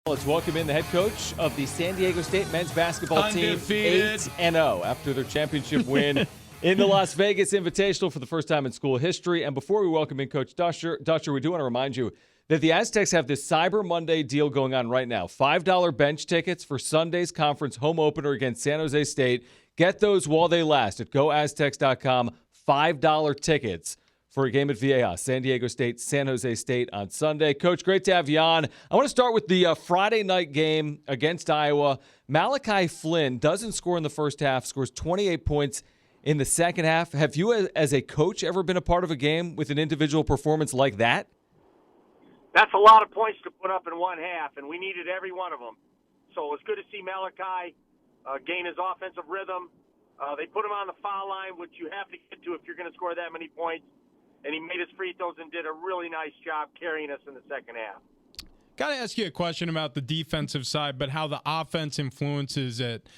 Let's welcome in the head coach of the San Diego State men's basketball team, Undefeated. 8-0 after their championship win in the Las Vegas Invitational for the first time in school history. And before we welcome in Coach Dutcher, we do want to remind you that the Aztecs have this Cyber Monday deal going on right now. $5 bench tickets for Sunday's conference home opener against San Jose State. Get those while they last at goaztecs.com. $5 tickets for a game at Viejas, San Diego State, San Jose State on Sunday. Coach, great to have you on. I want to start with the Friday night game against Iowa. Malachi Flynn doesn't score in the first half, scores 28 points in the second half. Have you, as a coach, ever been a part of a game with an individual performance like that? That's a lot of points to put up in one half, and we needed every one of them. So it's good to see Malachi gain his offensive rhythm. They put him on the foul line, which you have to get to if you're going to score that many points. And he made his free throws and did a really nice job carrying us in the second half. Got to ask you a question about the defensive side, but how the offense influences it.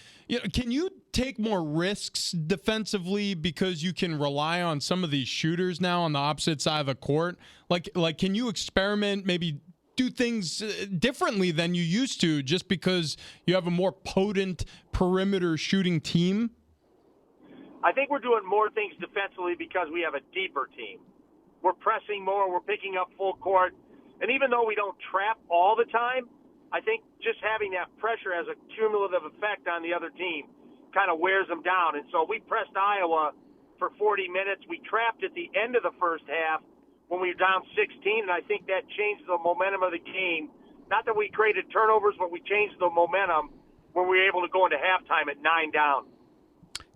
Can you take more risks defensively because you can rely on some of these shooters now on the opposite side of the court? Like, can you experiment, maybe do things differently than you used to just because you have a more potent perimeter shooting team? I think we're doing more things defensively because we have a deeper team. We're pressing more. We're picking up full court. And even though we don't trap all the time, I think just having that pressure has a cumulative effect on the other team, kind of wears them down. And so we pressed Iowa for 40 minutes. We trapped at the end of the first half when we were down 16, and I think that changed the momentum of the game. Not that we created turnovers, but we changed the momentum when we were able to go into halftime at 9 down.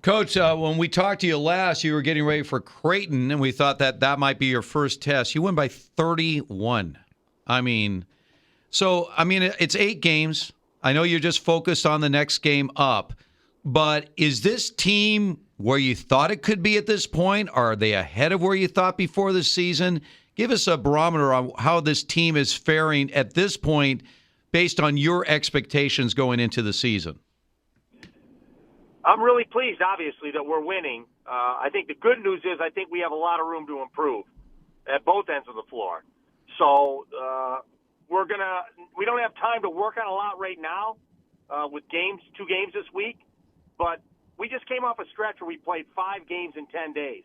Coach, when we talked to you last, you were getting ready for Creighton, and we thought that might be your first test. You win by 31. It's 8 games. I know you're just focused on the next game up, but is this team where you thought it could be at this point? Are they ahead of where you thought before the season? Give us a barometer on how this team is faring at this point based on your expectations going into the season. I'm really pleased, obviously, that we're winning. I think the good news is I think we have a lot of room to improve at both ends of the floor. So we don't have time to work on a lot right now with 2 games this week, but we just came off a stretch where we played 5 games in 10 days.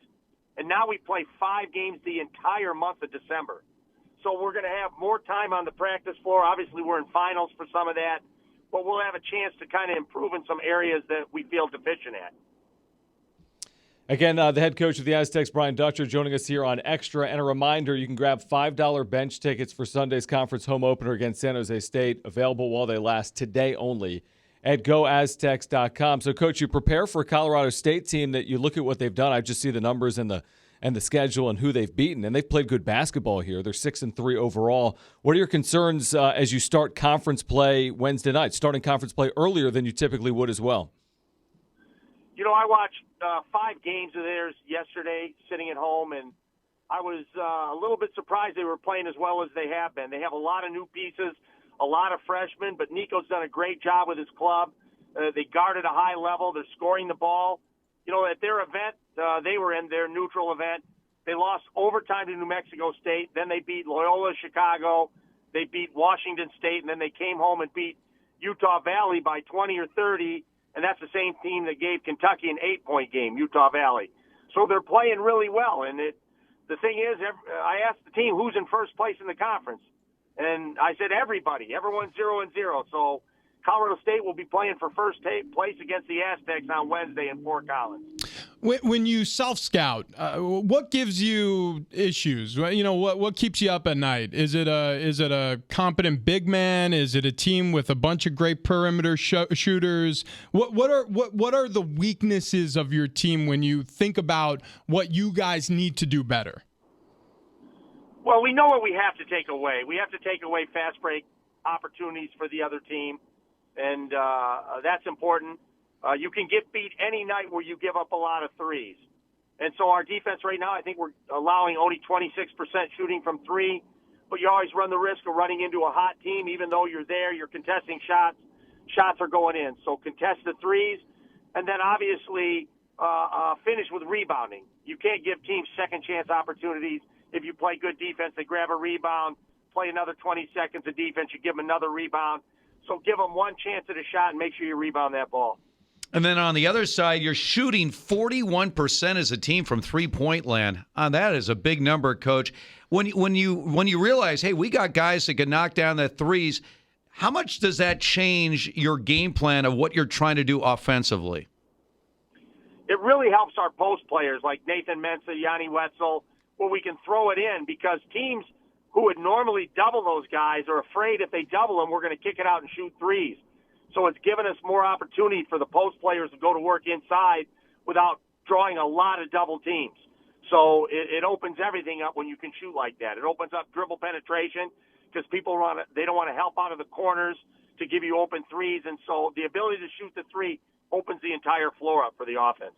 And now we play 5 games the entire month of December. So we're going to have more time on the practice floor. Obviously, we're in finals for some of that. But we'll have a chance to kind of improve in some areas that we feel deficient at. Again, the head coach of the Aztecs, Brian Dutcher, joining us here on Xtra. And a reminder, you can grab $5 bench tickets for Sunday's conference home opener against San Jose State, available while they last, today only, at goaztecs.com. So, Coach, you prepare for a Colorado State team that you look at what they've done. I just see the numbers and the schedule and who they've beaten, and they've played good basketball here. They're 6-3 overall. What are your concerns as you start conference play Wednesday night, starting conference play earlier than you typically would as well? I watched 5 games of theirs yesterday sitting at home, and I was a little bit surprised they were playing as well as they have been. They have a lot of new pieces, a lot of freshmen, but Nico's done a great job with his club. They guard at a high level. They're scoring the ball. At their event, they were in their neutral event. They lost overtime to New Mexico State. Then they beat Loyola Chicago. They beat Washington State. And then they came home and beat Utah Valley by 20 or 30. And that's the same team that gave Kentucky an 8-point game, Utah Valley. So they're playing really well. And the thing is, I asked the team who's in first place in the conference. And I said everybody. Everyone's 0-0. So Colorado State will be playing for first place against the Aztecs on Wednesday in Fort Collins. When you self-scout, what gives you issues? What keeps you up at night? Is it a competent big man? Is it a team with a bunch of great perimeter shooters? What are the weaknesses of your team when you think about what you guys need to do better? Well, we know what we have to take away. We have to take away fast break opportunities for the other team. And that's important. You can get beat any night where you give up a lot of threes. And so our defense right now, I think we're allowing only 26% shooting from 3. But you always run the risk of running into a hot team. Even though you're there, you're contesting shots. Shots are going in. So contest the threes. And then obviously finish with rebounding. You can't give teams second chance opportunities. If you play good defense, they grab a rebound, play another 20 seconds of defense, you give them another rebound. So give them one chance at a shot and make sure you rebound that ball. And then on the other side, you're shooting 41% as a team from three-point land. That is a big number, Coach. When you realize, hey, we got guys that can knock down the threes, how much does that change your game plan of what you're trying to do offensively? It really helps our post players like Nathan Mensah, Yanni Wetzel, where we can throw it in because teams who would normally double those guys are afraid if they double them, we're going to kick it out and shoot threes. So it's given us more opportunity for the post players to go to work inside without drawing a lot of double teams. So it opens everything up when you can shoot like that. It opens up dribble penetration because people they don't want to help out of the corners to give you open threes. And so the ability to shoot the three opens the entire floor up for the offense.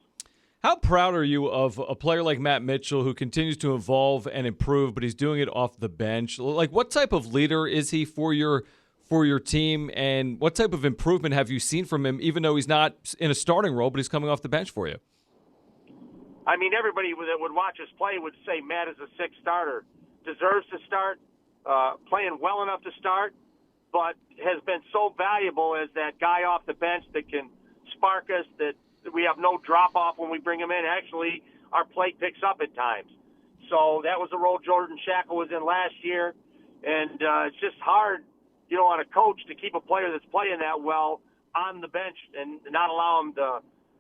How proud are you of a player like Matt Mitchell who continues to evolve and improve, but he's doing it off the bench? Like, what type of leader is he for your team, and what type of improvement have you seen from him, even though he's not in a starting role, but he's coming off the bench for you? I mean, everybody that would watch us play would say Matt is a sixth starter, deserves to start, playing well enough to start, but has been so valuable as that guy off the bench that can spark us, that we have no drop-off when we bring him in. Actually, our play picks up at times. So that was the role Jordan Shackle was in last year, and it's just hard, on a coach to keep a player that's playing that well on the bench and not allow him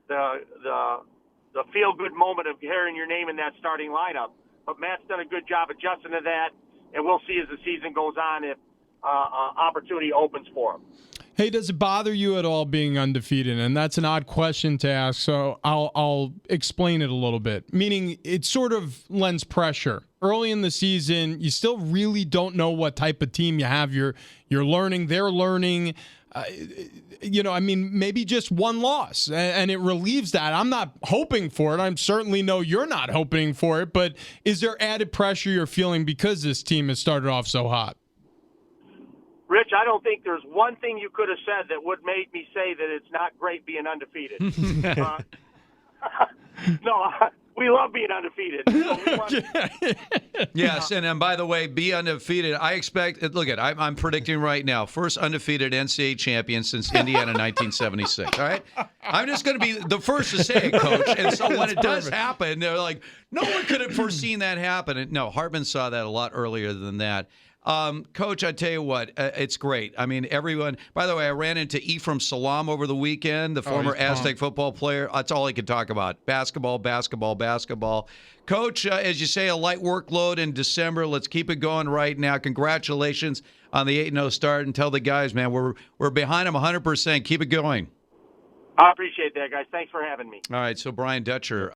the feel-good moment of hearing your name in that starting lineup. But Matt's done a good job adjusting to that, and we'll see as the season goes on if opportunity opens for him. Hey, does it bother you at all being undefeated? And that's an odd question to ask, so I'll explain it a little bit. Meaning it sort of lends pressure. Early in the season, you still really don't know what type of team you have. You're learning, they're learning. Maybe just one loss, and it relieves that. I'm not hoping for it. I certainly know you're not hoping for it, but is there added pressure you're feeling because this team has started off so hot? Rich, I don't think there's one thing you could have said that would make me say that it's not great being undefeated. We love being undefeated. Yes, and by the way, be undefeated. I expect. I'm predicting right now, first undefeated NCAA champion since Indiana 1976. All right, I'm just going to be the first to say it, Coach. And so when it does happen, they're like, no one could have foreseen that happen. And no, Hartman saw that a lot earlier than that. Coach, I tell you what, it's great. I mean, everyone. By the way, I ran into Ephraim Salam over the weekend, the former Aztec football player. That's all he could talk about: basketball, basketball, basketball. Coach, as you say, a light workload in December. Let's keep it going right now. Congratulations on the 8-0 start, and tell the guys, man, we're behind them 100%. Keep it going. I appreciate that, guys. Thanks for having me. All right, so Brian Dutcher.